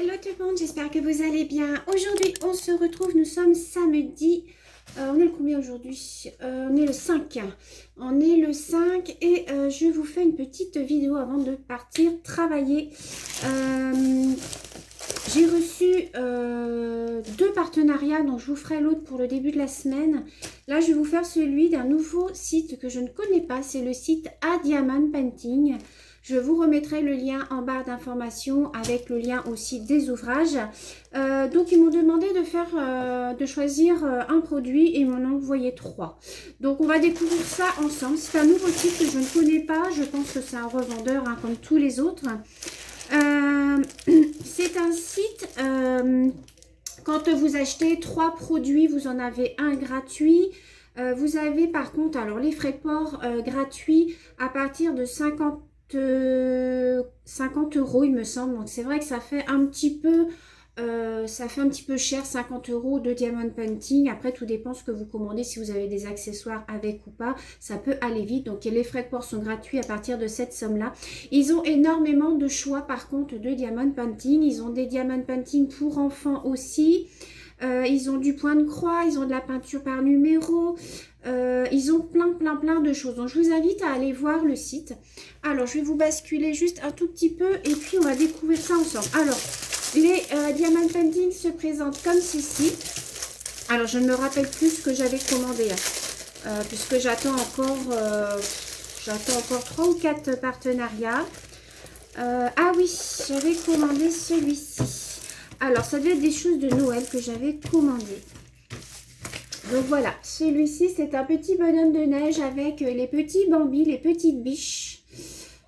Hello tout le monde, j'espère que vous allez bien. Aujourd'hui, on se retrouve, nous sommes samedi. On est le combien aujourd'hui? On est le 5. On est le 5 et je vous fais une petite vidéo avant de partir travailler. J'ai reçu 2 partenariats, donc je vous ferai l'autre pour le début de la semaine. Là, je vais vous faire celui d'un nouveau site que je ne connais pas. C'est le site A Diamond Painting. Je vous remettrai le lien en barre d'informations avec le lien aussi des ouvrages. Donc, ils m'ont demandé de choisir un produit et ils m'en ont envoyé 3. Donc, on va découvrir ça ensemble. C'est un nouveau site que je ne connais pas. Je pense que c'est un revendeur hein, comme tous les autres. C'est un site, quand vous achetez 3 produits, vous en avez un gratuit. Vous avez par contre, alors les frais de port gratuits à partir de 50 euros il me semble, donc c'est vrai que ça fait un petit peu cher, 50 euros de Diamond Painting. Après tout dépend ce que vous commandez, si vous avez des accessoires avec ou pas, ça peut aller vite. Donc les frais de port sont gratuits à partir de cette somme là. Ils ont énormément de choix par contre de Diamond Painting. Ils ont des Diamond Painting pour enfants aussi. Ils ont du point de croix, ils ont de la peinture par numéro, ils ont plein de choses. Donc je vous invite à aller voir le site. Alors je vais vous basculer juste un tout petit peu et puis on va découvrir ça ensemble. Alors les Diamond Painting se présentent comme ceci. Alors je ne me rappelle plus ce que j'avais commandé puisque j'attends encore 3 ou 4 partenariats. Ah oui, j'avais commandé celui-ci. Alors, ça devait être des choses de Noël que j'avais commandé. Donc voilà, celui-ci, c'est un petit bonhomme de neige avec les petits bambis, les petites biches.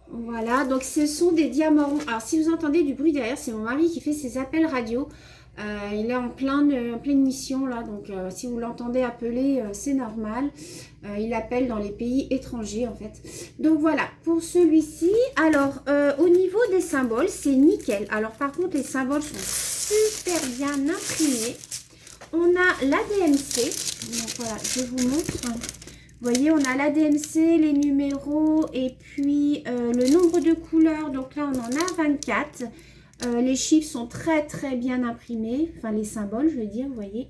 Voilà, donc ce sont des diamants. Alors, si vous entendez du bruit derrière, c'est mon mari qui fait ses appels radio. Il est en pleine mission là, donc si vous l'entendez appeler, c'est normal. Il appelle dans les pays étrangers en fait. Donc voilà, pour celui-ci, alors au niveau des symboles, c'est nickel. Alors par contre, les symboles sont super bien imprimés. On a l'ADMC, donc voilà, je vous montre. Vous voyez, on a l'ADMC, les numéros et puis le nombre de couleurs. Donc là, on en a 24. Les chiffres sont très bien imprimés, enfin les symboles je veux dire, vous voyez.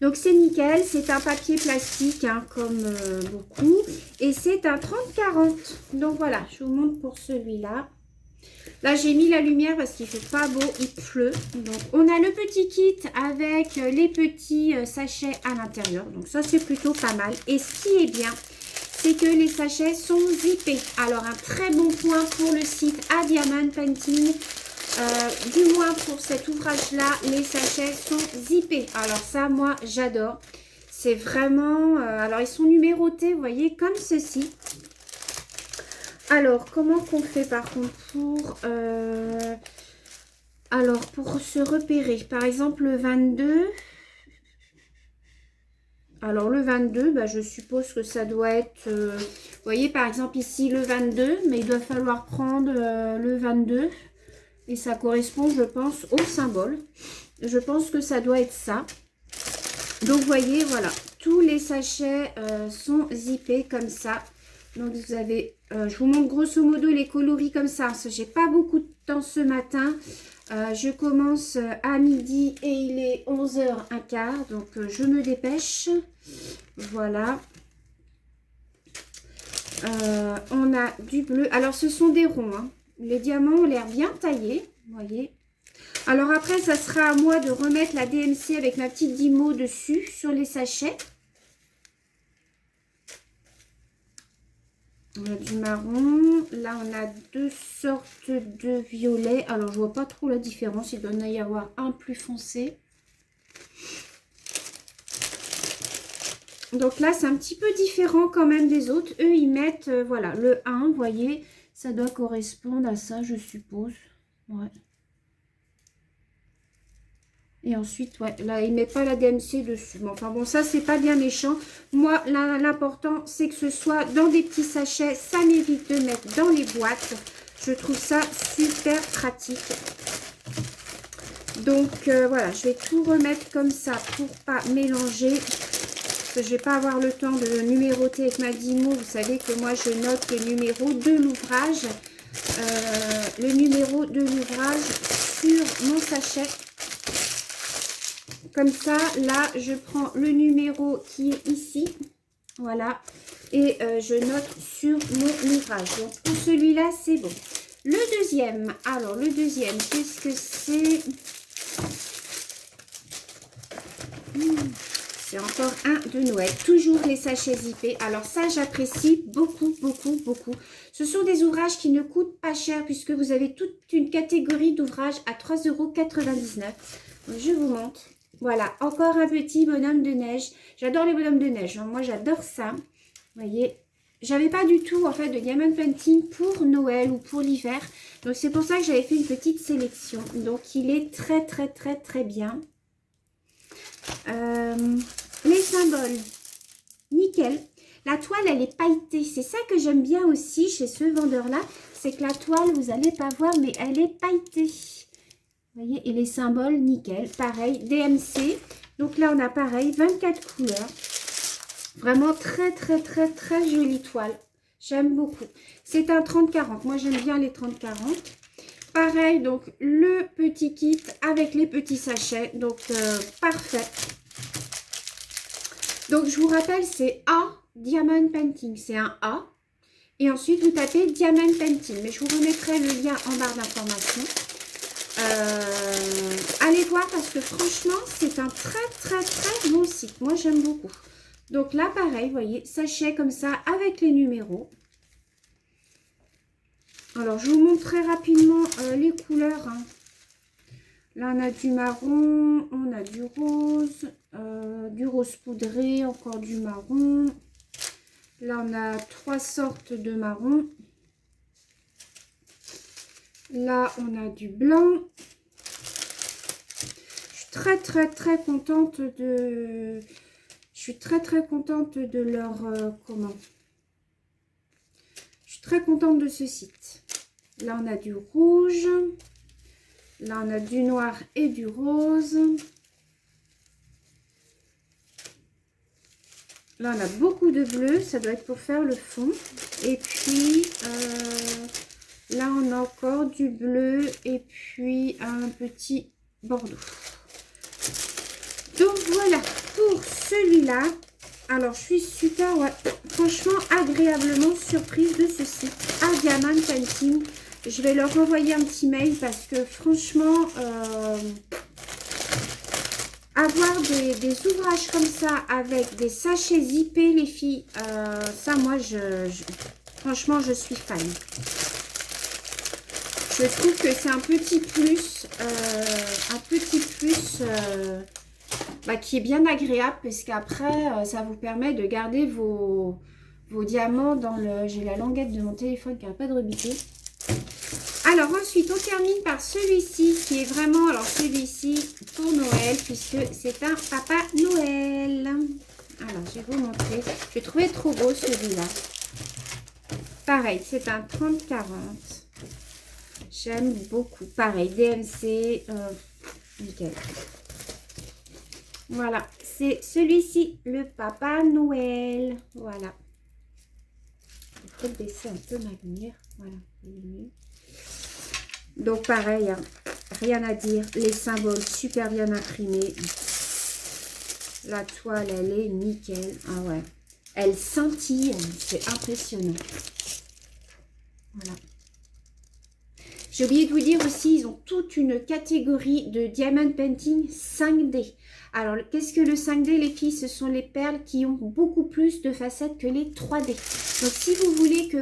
Donc c'est nickel, c'est un papier plastique hein, comme beaucoup et c'est un 30-40. Donc voilà, je vous montre pour celui-là. Là j'ai mis la lumière parce qu'il fait pas beau, il pleut. Donc on a le petit kit avec les petits sachets à l'intérieur. Donc ça c'est plutôt pas mal. Et ce qui est bien, c'est que les sachets sont zippés. Alors, un très bon point pour le site A Diamond Painting. Du moins, pour cet ouvrage-là, les sachets sont zippés. Alors ça, moi, j'adore. C'est vraiment... alors, ils sont numérotés, vous voyez, comme ceci. Alors, comment qu'on fait, par contre, pour se repérer? Par exemple, le 22... Alors, le 22, bah, je suppose que ça doit être... vous voyez, par exemple, ici, le 22. Mais il doit falloir prendre le 22. Et ça correspond, je pense, au symbole. Je pense que ça doit être ça. Donc, vous voyez, voilà. Tous les sachets sont zippés comme ça. Donc, vous avez... je vous montre grosso modo les coloris comme ça. J'ai pas beaucoup de temps ce matin. Je commence à midi et il est 11h15, donc je me dépêche. Voilà. On a du bleu. Alors, ce sont des ronds. Hein. Les diamants ont l'air bien taillés. Vous voyez. Alors, après, ça sera à moi de remettre la DMC avec ma petite Dymo dessus sur les sachets. On a du marron. Là, on a 2 sortes de violet. Alors, je vois pas trop la différence. Il doit y avoir un plus foncé. Donc là, c'est un petit peu différent quand même des autres. Eux, ils mettent, voilà, le 1, vous voyez. Ça doit correspondre à ça, je suppose. Ouais. Et ensuite, ouais, là, il ne met pas la DMC dessus. Mais enfin, bon, ça, c'est pas bien méchant. Moi, l'important, c'est que ce soit dans des petits sachets. Ça m'évite de mettre dans les boîtes. Je trouve ça super pratique. Donc, voilà, je vais tout remettre comme ça pour pas mélanger. Parce que je vais pas avoir le temps de numéroter avec ma Dymo. Vous savez que moi, je note les numéros de l'ouvrage. Le numéro de l'ouvrage, sur mon sachet. Comme ça, là, je prends le numéro qui est ici. Voilà. Et je note sur mon ouvrage. Donc, pour celui-là, c'est bon. Le deuxième. Alors, le deuxième, qu'est-ce que c'est? C'est encore un de Noël. Toujours les sachets zippés. Alors, ça, j'apprécie beaucoup, beaucoup, beaucoup. Ce sont des ouvrages qui ne coûtent pas cher puisque vous avez toute une catégorie d'ouvrages à 3,99 €. Je vous montre. Voilà, encore un petit bonhomme de neige. J'adore les bonhommes de neige. Moi, j'adore ça. Vous voyez, j'avais pas du tout, en fait, de diamond painting pour Noël ou pour l'hiver. Donc, c'est pour ça que j'avais fait une petite sélection. Donc, il est très, très, très, très bien. Les symboles, nickel. La toile, elle est pailletée. C'est ça que j'aime bien aussi chez ce vendeur-là. C'est que la toile, vous n'allez pas voir, mais elle est pailletée. Vous voyez, et les symboles, nickel. Pareil, DMC. Donc là, on a pareil, 24 couleurs. Vraiment très, très, très, très jolie toile. J'aime beaucoup. C'est un 30-40. Moi, j'aime bien les 30-40. Pareil, donc le petit kit avec les petits sachets. Donc, parfait. Donc, je vous rappelle, c'est A, Diamond Painting. C'est un A. Et ensuite, vous tapez Diamond Painting. Mais je vous remettrai le lien en barre d'information. Allez voir parce que franchement, c'est un très, très, très bon site. Moi, j'aime beaucoup. Donc là, pareil, vous voyez, sachet comme ça avec les numéros. Alors, je vous montre très rapidement les couleurs. Hein. Là, on a du marron, on a du rose poudré, encore du marron. Là, on a 3 sortes de marron. Là, on a du blanc. Je suis très, très, très contente de... Je suis très, très contente de leur... comment? Je suis très contente de ce site. Là, on a du rouge. Là, on a du noir et du rose. Là, on a beaucoup de bleu. Ça doit être pour faire le fond. Et puis, là, on a encore du bleu et puis un petit bordeaux. Donc, voilà pour celui-là. Alors, je suis super, ouais, franchement, agréablement surprise de ce site. À Diamond Painting. Je vais leur envoyer un petit mail parce que franchement, avoir des ouvrages comme ça avec des sachets zippés, les filles, ça, moi, franchement, je suis fan. Je trouve que c'est un petit plus, qui est bien agréable parce qu'après, ça vous permet de garder vos diamants dans le... J'ai la languette de mon téléphone qui n'a pas de rebiter. Alors ensuite, on termine par celui-ci qui est vraiment, alors celui-ci pour Noël puisque c'est un Papa Noël. Alors, je vais vous montrer. Je trouvais trop beau celui-là. Pareil, c'est un 30-40. J'aime beaucoup. Pareil, DMC. Nickel. Voilà, c'est celui-ci, le Papa Noël. Voilà. Je vais peut-être baisser un peu ma lumière. Voilà. Donc pareil, hein, rien à dire. Les symboles super bien imprimés. La toile, elle est nickel. Ah ouais. Elle scintille, c'est impressionnant. Voilà. J'ai oublié de vous dire aussi, ils ont toute une catégorie de Diamond Painting 5D. Alors, qu'est-ce que le 5D, les filles? Ce sont les perles qui ont beaucoup plus de facettes que les 3D. Donc, si vous voulez que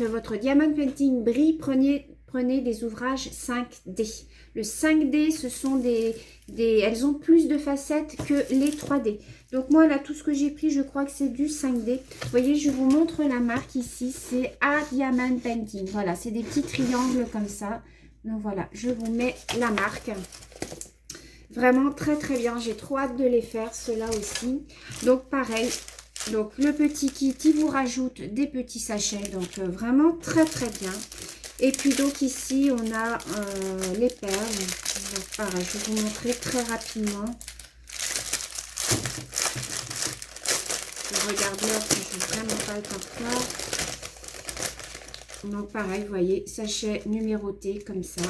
votre Diamond Painting brille, prenez des ouvrages 5D. Le 5D, ce sont elles ont plus de facettes que les 3D. Donc moi, là, tout ce que j'ai pris, je crois que c'est du 5D. Vous voyez, je vous montre la marque ici. C'est A Diamond Painting. Voilà, c'est des petits triangles comme ça. Donc voilà, je vous mets la marque. Vraiment très très bien. J'ai trop hâte de les faire, ceux-là aussi. Donc pareil. Donc le petit kit, il vous rajoute des petits sachets. Donc vraiment très très bien. Et puis donc ici, on a les perles. Donc pareil, je vais vous montrer très rapidement. Je regarde l'heure, je n'ai vraiment pas le temps de faire. Donc pareil, vous voyez, sachet numéroté comme ça.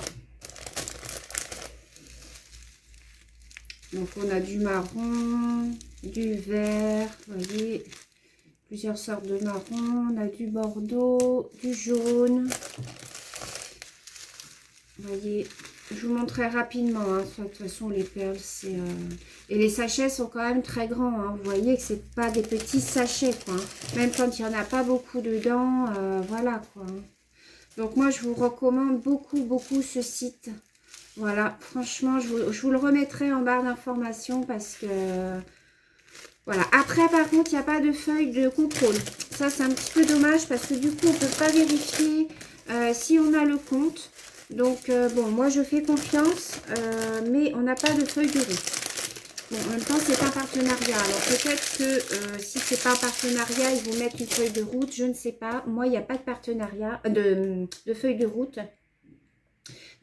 Donc on a du marron, du vert, vous voyez, plusieurs sortes de marron. On a du bordeaux, du jaune. Vous voyez, je vous montrerai rapidement. Hein. De toute façon, les perles, c'est... Et les sachets sont quand même très grands. Hein. Vous voyez que c'est pas des petits sachets, quoi. Même quand il n'y en a pas beaucoup dedans, voilà, quoi. Donc moi, je vous recommande beaucoup, beaucoup ce site. Voilà, franchement, je vous le remettrai en barre d'informations parce que... Voilà. Après, par contre, il n'y a pas de feuille de contrôle. Ça, c'est un petit peu dommage parce que du coup, on ne peut pas vérifier si on a le compte. Donc, bon, moi, je fais confiance, mais on n'a pas de feuille de route. Bon, en même temps, c'est un partenariat. Alors, peut-être que si c'est pas un partenariat, ils vous mettent une feuille de route. Je ne sais pas. Moi, il n'y a pas de partenariat, de feuille de route.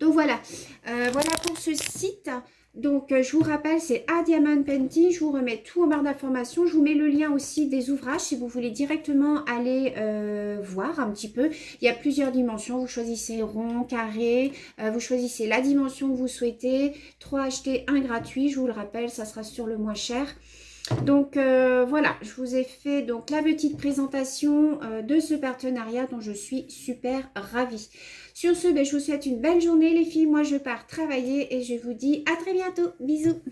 Donc, voilà. Voilà pour ce site. Donc, je vous rappelle, c'est Art Diamond Painting. Je vous remets tout en barre d'informations. Je vous mets le lien aussi des ouvrages si vous voulez directement aller voir un petit peu. Il y a plusieurs dimensions. Vous choisissez rond, carré. Vous choisissez la dimension que vous souhaitez. 3 achetés, 1 gratuit. Je vous le rappelle, ça sera sur le moins cher. Donc voilà, je vous ai fait donc la petite présentation de ce partenariat dont je suis super ravie. Sur ce, je vous souhaite une belle journée les filles. Moi, je pars travailler et je vous dis à très bientôt. Bisous.